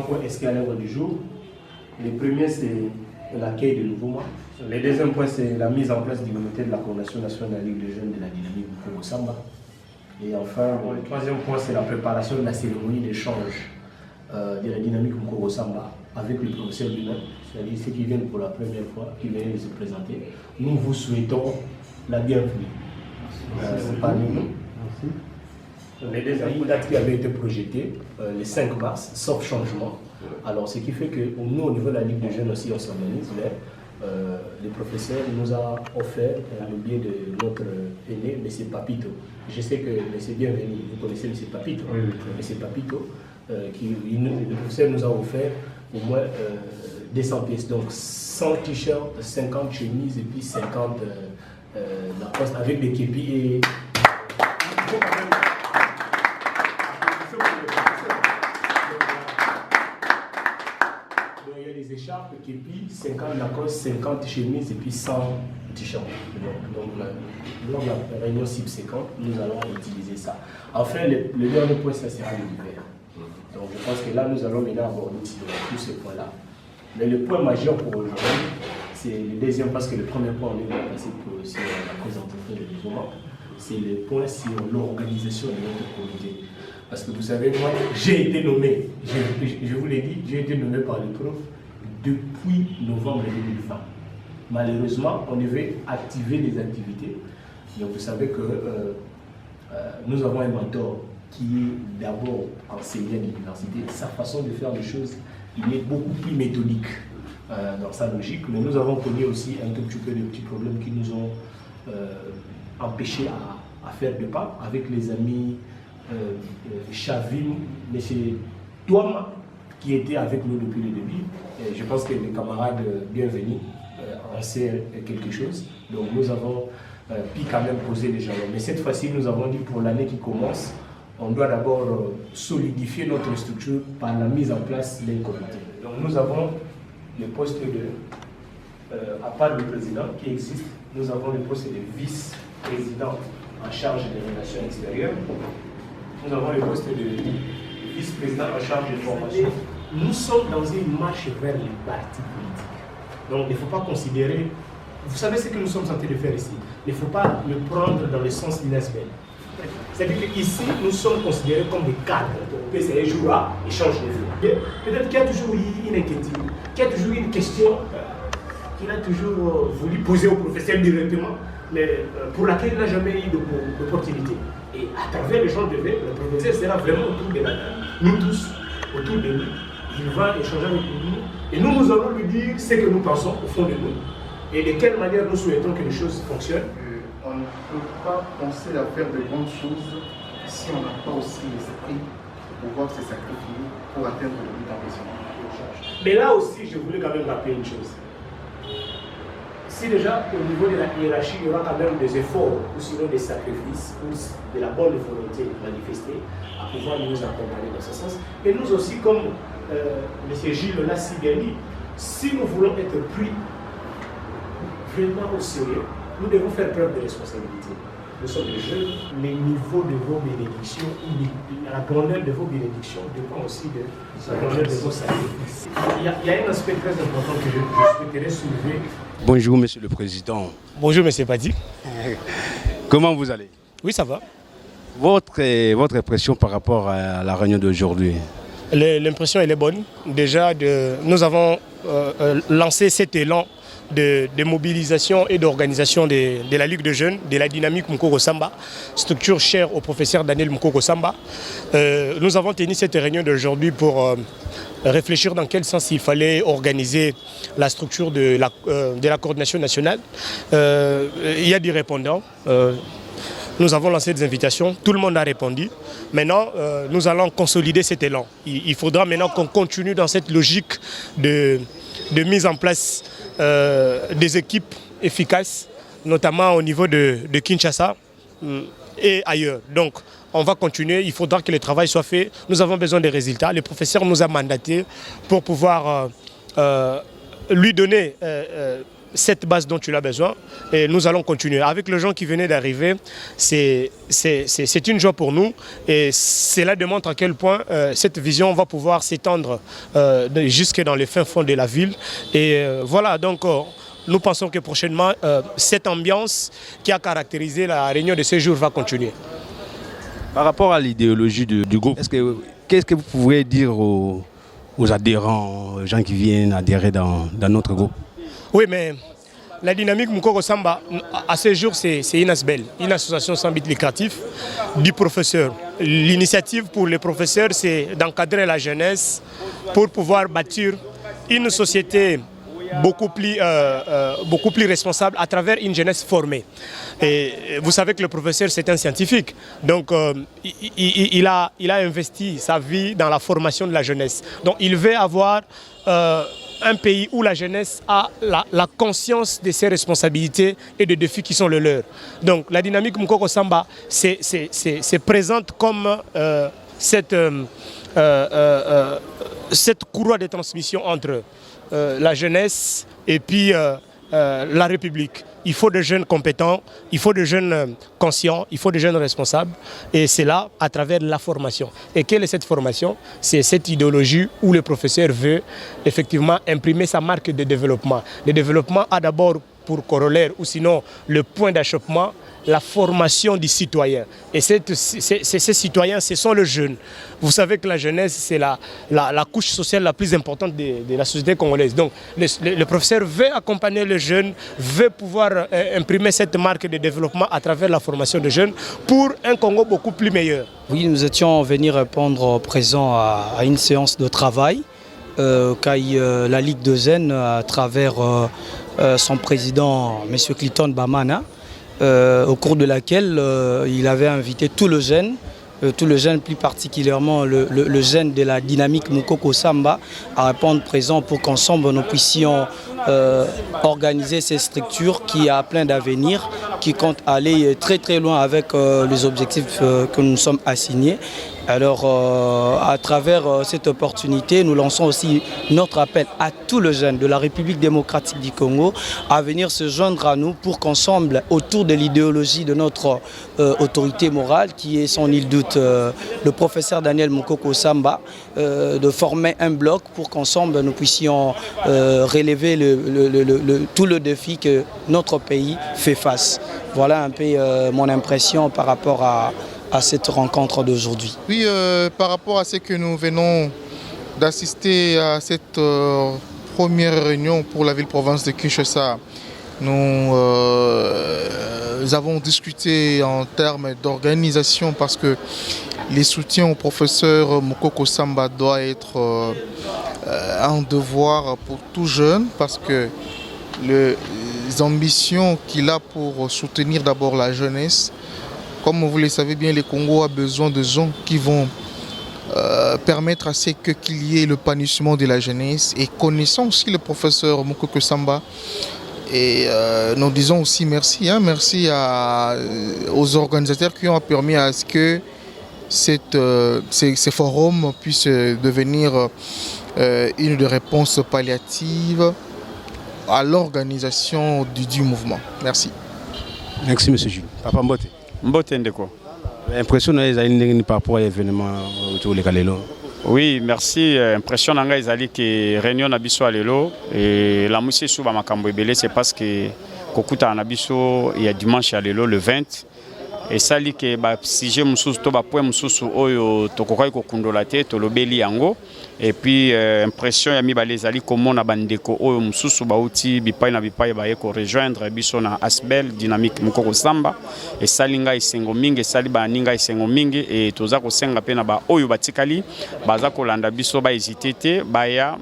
grands points inscrits à l'ordre du jour. Les premiers, c'est l'accueil de nouveaux membres. Le deuxième point, c'est la mise en place du comité de la coordination nationale de la Ligue des jeunes de la dynamique du Congo-Samba. Et enfin, le troisième point, c'est la préparation de la cérémonie d'échange de la dynamique du Congo-Samba avec le professeur lui-même, c'est-à-dire ceux qui viennent pour la première fois, qui viennent se présenter. Nous vous souhaitons la bienvenue parmi nous. Les deux dates qui avaient été projetées, le 5 mars, sauf changement. Alors, ce qui fait que nous, au niveau de la Ligue des jeunes aussi, on s'organise, mais le professeur nous a offert, le biais de notre aîné, M. Papito. Je sais que M. Bienvenu, vous connaissez M. Papito. Oui, oui. M. Papito, le professeur nous a offert au moins 200 pièces, donc 100 t-shirts, 50 chemises et puis 50 la poste avec des képis et... Les écharpes, képis, 50 Lacoste, 50 chemises et puis 100 t-shirts. Donc, lors de la réunion subséquente, nous allons utiliser ça. Enfin, le dernier point, ça sera l'hiver. Donc, je pense que là, nous allons maintenant aborder tous ces points-là. Mais le point majeur pour aujourd'hui, c'est le deuxième, parce que le premier point, on est passé sur la présentation du mouvement. C'est le point sur l'organisation de notre comité. Parce que vous savez, moi, j'ai été nommé, je vous l'ai dit, j'ai été nommé par les profs depuis novembre 2020. Malheureusement, on devait activer les activités. Donc vous savez que nous avons un mentor qui est d'abord enseignant à l'université. Sa façon de faire les choses, il est beaucoup plus méthodique dans sa logique. Mais nous avons connu aussi un tout petit peu de petits problèmes qui nous ont empêchés à faire de pas avec les amis Chavim, M. Touam, qui était avec nous depuis le début. Et je pense que les camarades bienvenus en savent quelque chose. Donc nous avons pu quand même poser les jalons. Mais cette fois-ci, nous avons dit pour l'année qui commence, on doit d'abord solidifier notre structure par la mise en place d'un comité. Donc nous avons le poste de, à part le président qui existe, nous avons le poste de vice-président en charge des relations extérieures. Nous avons le poste de vice-président en charge de formation. Nous sommes dans une marche vers les partis politiques. Donc il ne faut pas considérer, vous savez ce que nous sommes en train de faire ici, il ne faut pas le prendre dans le sens inasbel. C'est-à-dire qu'ici, nous sommes considérés comme des cadres. Le PCA jouera et change de vie. Peut-être qu'il y a toujours une inquiétude, qu'il y a toujours une question qu'il a toujours voulu poser au professeur directement, mais pour laquelle il n'a jamais eu d'opportunité. Et à travers l'échange de verre, le professeur sera vraiment autour de la table, nous tous, autour de lui. Il va échanger avec nous et nous allons lui dire ce que nous pensons au fond de nous et de quelle manière nous souhaitons que les choses fonctionnent. On ne peut pas penser à faire de grandes choses si on n'a pas aussi l'esprit de pouvoir se sacrifier pour atteindre le but en question. Mais là aussi, je voulais quand même rappeler une chose. Si déjà au niveau de la hiérarchie, il y aura quand même des efforts ou sinon des sacrifices ou de la bonne volonté manifestée à pouvoir nous accompagner dans ce sens. Et nous aussi, comme M. Gilles l'a si bien dit, si nous voulons être pris vraiment au sérieux, nous devons faire preuve de responsabilité. Nous sommes des jeunes, les niveaux de vos bénédictions, la grandeur de vos bénédictions dépend aussi de la grandeur de vos sacrifices. Il y a un aspect très important que je souhaiterais soulever. Bonjour Monsieur le Président. Bonjour Monsieur Padi. Comment vous allez? Oui, ça va. Votre impression par rapport à la réunion d'aujourd'hui? L'impression elle est bonne. Déjà, nous avons lancé cet élan de mobilisation et d'organisation de la Ligue de jeunes, de la dynamique Mukoko-Samba, structure chère au professeur Daniel Mukoko-Samba. Nous avons tenu cette réunion d'aujourd'hui pour réfléchir dans quel sens il fallait organiser la structure de la coordination nationale. Il y a des répondants. Nous avons lancé des invitations, tout le monde a répondu. Maintenant, nous allons consolider cet élan. Il faudra maintenant qu'on continue dans cette logique de mise en place des équipes efficaces, notamment au niveau de Kinshasa et ailleurs. Donc, on va continuer, il faudra que le travail soit fait. Nous avons besoin des résultats. Le professeur nous a mandaté pour pouvoir lui donner cette base dont tu as besoin et nous allons continuer. Avec les gens qui venaient d'arriver, c'est une joie pour nous et cela démontre à quel point cette vision va pouvoir s'étendre jusque dans les fins fonds de la ville. Et voilà, donc nous pensons que prochainement, cette ambiance qui a caractérisé la réunion de ce jour va continuer. Par rapport à l'idéologie du groupe, qu'est-ce que vous pouvez dire aux adhérents, aux gens qui viennent adhérer dans notre groupe? Oui, mais la dynamique Mukoko Samba, à ce jour, c'est une ASBEL, une association sans but lucratif du professeur. L'initiative pour les professeurs, c'est d'encadrer la jeunesse pour pouvoir bâtir une société beaucoup plus responsable à travers une jeunesse formée. Et vous savez que le professeur, c'est un scientifique. Donc, il a investi sa vie dans la formation de la jeunesse. Donc, il veut avoir un pays où la jeunesse a la conscience de ses responsabilités et des défis qui sont les leurs. Donc, la dynamique Mukoko Samba se présente comme cette courroie de transmission entre la jeunesse et puis la République. Il faut des jeunes compétents, il faut des jeunes conscients, il faut des jeunes responsables. Et c'est là, à travers la formation. Et quelle est cette formation? C'est cette idéologie où le professeur veut effectivement imprimer sa marque de développement. Le développement a d'abord pour corollaire, ou sinon le point d'achoppement, la formation du citoyen. Et ces citoyens, ce sont les jeunes. Vous savez que la jeunesse, c'est la couche sociale la plus importante de la société congolaise. Donc, le professeur veut accompagner les jeunes, veut pouvoir imprimer cette marque de développement à travers la formation des jeunes pour un Congo beaucoup plus meilleur. Oui, nous étions venus répondre présent à une séance de travail la Ligue de Zen à travers son président, M. Clinton Bamana, au cours de laquelle il avait invité tout le jeune, plus particulièrement le jeune de la dynamique Mukoko Samba, à répondre présent pour qu'ensemble nous puissions organiser ces structures qui a plein d'avenir, qui comptent aller très très loin avec les objectifs que nous sommes assignés. Alors, à travers cette opportunité, nous lançons aussi notre appel à tous les jeunes de la République démocratique du Congo à venir se joindre à nous pour qu'ensemble, autour de l'idéologie de notre autorité morale, qui est sans nul doute le professeur Daniel Mukoko Samba, de former un bloc pour qu'ensemble nous puissions relever tout le défi que notre pays fait face. Voilà un peu mon impression par rapport à cette rencontre d'aujourd'hui. Oui, par rapport à ce que nous venons d'assister à cette première réunion pour la ville-province de Kinshasa, nous avons discuté en termes d'organisation parce que les soutiens au professeur Mukoko Samba doit être un devoir pour tout jeune parce que les ambitions qu'il a pour soutenir d'abord la jeunesse. Comme vous le savez bien, le Congo a besoin de gens qui vont permettre à ce qu'il y ait le panissement de la jeunesse. Et connaissant aussi le professeur Mukoko Samba, et nous disons aussi merci, merci aux organisateurs qui ont permis à ce que ces forums puissent devenir une des réponses palliatives à l'organisation du mouvement. Merci. Merci, M. Jules. Papa Mbote. Mbote Ndeko. Impression par rapport à l'événement autour de Kalelo. Oui, merci. Impression nanga ezali que réunion na biso alelo et la musie suba makambo ebele c'est parce que kokuta na biso il y a dimanche alelo le 20 et sali que ba sujet mususu to ba point mususu oyo tokokai kokundola te tolobeli yango et puis impression ya mibale ezali komona bandeko oyo mususu bauti bipai na bipai baye ko rejoindre biso na ASBEL dynamique Mukoko Samba et salinga isengo mingi sali ba ninga isengo mingi et toza ko senga pe na ba oyo batikali baza ko landa biso ba hésiter te baya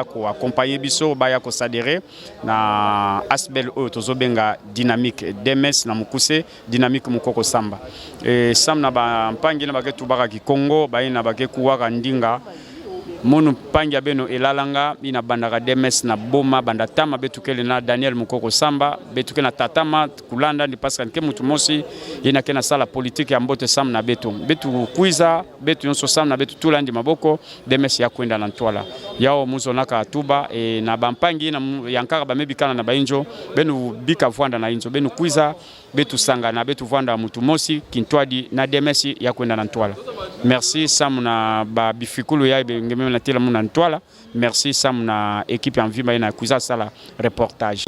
ko accompagner biso baya ko s'adhérer na ASBEL oyo tozo benga dynamique DMS na mukuse dynamique Mukoko Samba et sam na ba mpangi na baketu baka ki Congo baye na bakeku waka ndinga monu panja beno elalanga ina bandaka DMS na boma bandatama betukele na Daniel Mukoko Samba betukele na tatama kulanda ndi Pascal ke mutu mosi ina kena sala politique ya mbote sam na betu kuiza betu yonso sam na betu tulandi maboko DMS ya kwenda na ntwala yao muzo naka atuba na bampangi na yankaka bamebikana na bainjo benu bika vwanda na injo benu kuiza betu sanga na betu vwanda mutu mosi kintwadi na DMS ya kwenda na ntwala. Merci sam na ba bifikulu ya ngeme na tela muna ntwala. Merci sam na équipe en vie na kuiza sala reportage.